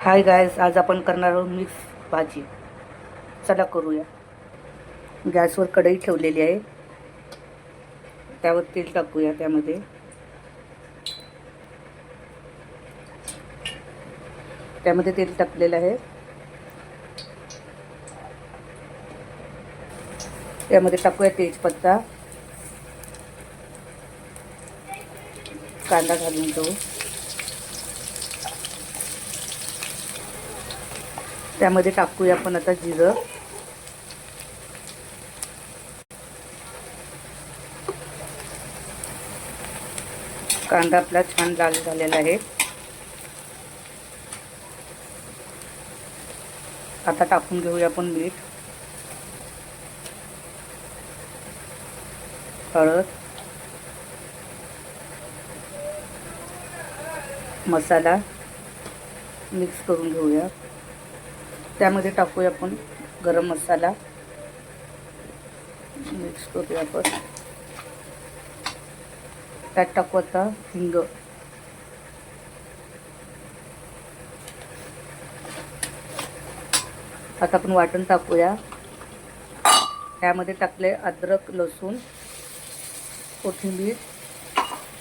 हाय guys, आज आपण करणार आहोत मिक्स भाजी. चला करूया. गॅसवर कढई ठेवलेली आहे. त्यावर तेल टाकूया. त्यामध्ये तेल टाकलेलं आहे. त्यामध्ये टाकूया तेजपत्ता, कांदा घालून घेऊ. त्यामध्ये टाकूया आपण आता जिरं, कांदा आपला छान लाल झालेला आहे. आता टाकून घेऊया आपण मीठ, हळद, मसाला मिक्स करून घेऊया. त्यामध्ये टाकूया आपण गरम मसाला, मिक्स करूया आपण. त्यात टाकू आता हिंग, आता आपण वाटण टाकूया. त्यामध्ये टाकले अद्रक, लसूण, कोथिंबीर,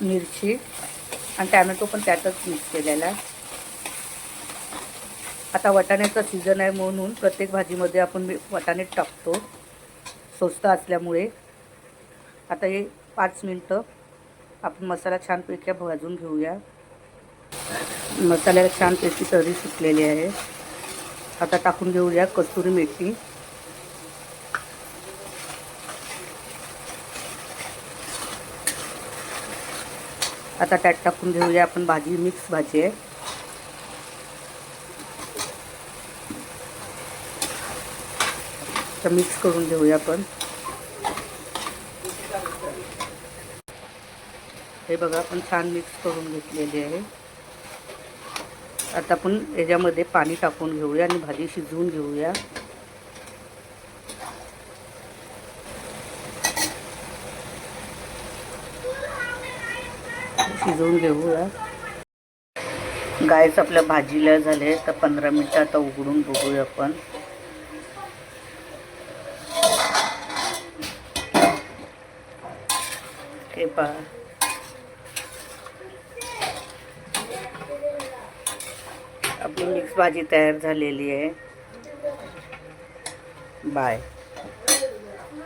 मिरची आणि टॅमॅटो पण त्यातच मिक्स केलेला आहे. आता वाटाण्याचा सीझन आहे म्हणून प्रत्येक भाजीमध्ये आपण वाटाणे टाकतो, स्वस्त असल्यामुळे. आता हे 5 मिनटं आपण मसाला छानपैकी भाजून घेऊया. मसाल्याला छानपैकी तरी सुटलेली आहे. आता टाकून घेऊया कस्तुरी मेथी, आता त्यात टाकून घेऊया आपण भाजी. मिक्स भाजी आहे. तर मिक्स करून घेऊया आपण. हे बघा, आपण छान मिक्स करून घेतलेली आहे. आता आपण याच्यामध्ये पाणी टाकून घेऊया आणि भाजी शिजवून घेऊया. शिजवून घेऊया. गायस आपल्या भाजीला झाले तर 15 मिनटं आता उघडून बघूया आपण. हे पहा, आपली मिक्स भाजी तयार झालेली आहे. बाय.